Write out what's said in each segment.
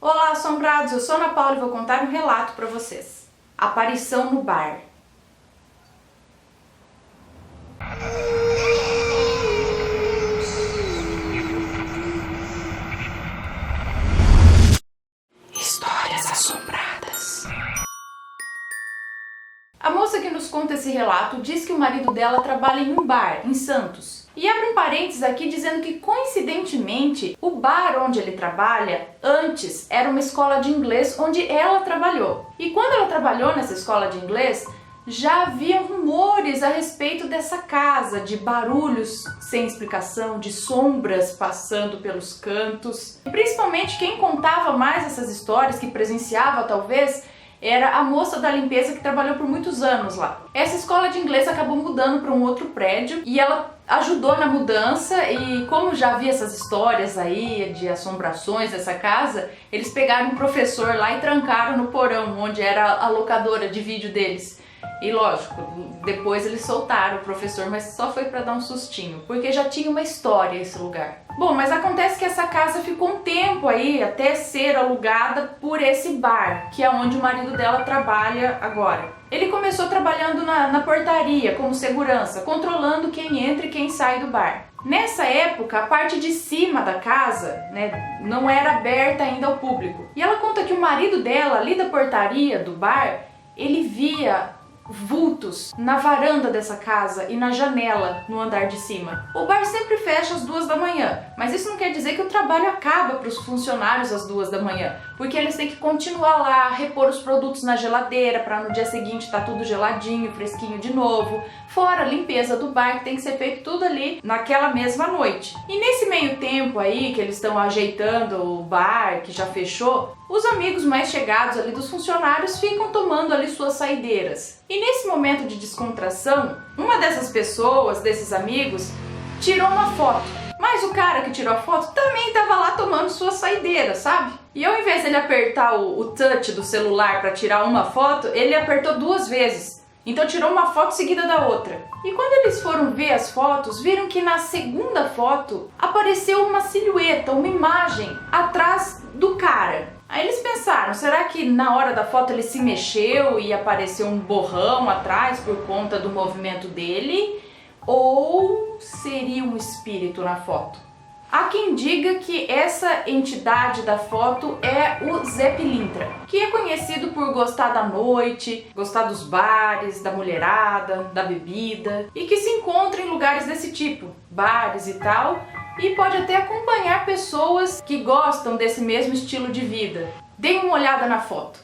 Olá, assombrados! Eu sou Ana Paula e vou contar um relato para vocês. Aparição no bar. Histórias assombradas. A moça que nos conta esse relato diz que o marido dela trabalha em um bar, em Santos. E abre um parênteses aqui dizendo que, coincidentemente, o bar onde ele trabalha, antes, era uma escola de inglês onde ela trabalhou. E quando ela trabalhou nessa escola de inglês, já havia rumores a respeito dessa casa, de barulhos sem explicação, de sombras passando pelos cantos. E principalmente quem contava mais essas histórias, que presenciava talvez, era a moça da limpeza que trabalhou por muitos anos lá. Essa escola de inglês acabou mudando para um outro prédio e ela ajudou na mudança, e como já havia essas histórias aí de assombrações dessa casa, eles pegaram um professor lá e trancaram no porão, onde era a locadora de vídeo deles. E lógico, depois eles soltaram o professor, mas só foi para dar um sustinho, porque já tinha uma história esse lugar. Bom, mas acontece que essa casa ficou um tempo aí até ser alugada por esse bar, que é onde o marido dela trabalha agora. Ele começou trabalhando na portaria, como segurança, controlando quem entra e quem sai do bar. Nessa época, a parte de cima da casa, não era aberta ainda ao público. E ela conta que o marido dela, ali da portaria do bar, ele via vultos na varanda dessa casa e na janela no andar de cima. O bar sempre fecha às 2 da manhã, mas isso não quer dizer que o trabalho acaba para os funcionários às 2 da manhã, porque eles têm que continuar lá, repor os produtos na geladeira para no dia seguinte estar tudo geladinho, fresquinho de novo, fora a limpeza do bar que tem que ser feito tudo ali naquela mesma noite. E nesse meio tempo aí que eles estão ajeitando o bar que já fechou, os amigos mais chegados ali dos funcionários ficam tomando ali suas saideiras. E nesse momento de descontração, uma dessas pessoas, desses amigos, tirou uma foto. Mas o cara que tirou a foto também estava lá tomando sua saideira, sabe? E ao invés dele apertar o touch do celular para tirar uma foto, ele apertou 2 vezes. Então tirou uma foto seguida da outra. E quando eles foram ver as fotos, viram que na segunda foto apareceu uma silhueta, uma imagem atrás do cara. Aí eles pensaram, será que na hora da foto ele se mexeu e apareceu um borrão atrás por conta do movimento dele? Ou seria um espírito na foto? Há quem diga que essa entidade da foto é o Zé Pilintra, que é conhecido por gostar da noite, gostar dos bares, da mulherada, da bebida, e que se encontra em lugares desse tipo, bares e tal, e pode até acompanhar pessoas que gostam desse mesmo estilo de vida. Deem uma olhada na foto.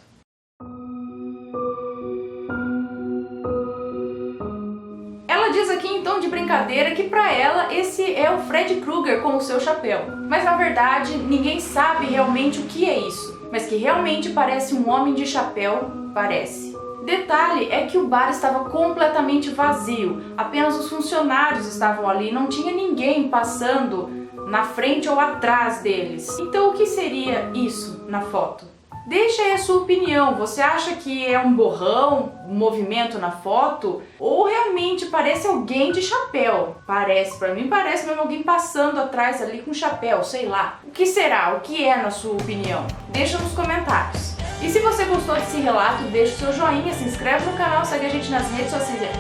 Ela diz aqui então de brincadeira que para ela esse é o Fred Krueger com o seu chapéu. Mas na verdade ninguém sabe realmente o que é isso. Mas que realmente parece um homem de chapéu, parece. Detalhe é que o bar estava completamente vazio, apenas os funcionários estavam ali, não tinha ninguém passando na frente ou atrás deles. Então o que seria isso na foto? Deixa aí a sua opinião, você acha que é um borrão, um movimento na foto? Ou realmente parece alguém de chapéu? Parece, pra mim parece mesmo alguém passando atrás ali com chapéu, sei lá. O que será? O que é na sua opinião? Deixa nos comentários. E se você gostou desse relato, deixa o seu joinha, se inscreve no canal, segue a gente nas redes sociais.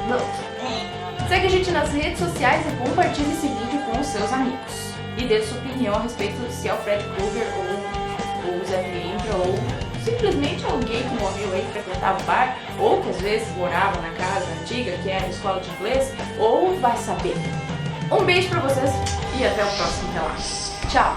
Segue a gente nas redes sociais e compartilhe esse vídeo com os seus amigos. E dê sua opinião a respeito se é o Fred Krueger ou o Zé Pilintra ou simplesmente alguém que morreu aí, que frequentava o bar, ou que às vezes morava na casa antiga, que era a escola de inglês, ou vai saber. Um beijo pra vocês e até o próximo relato. Tchau!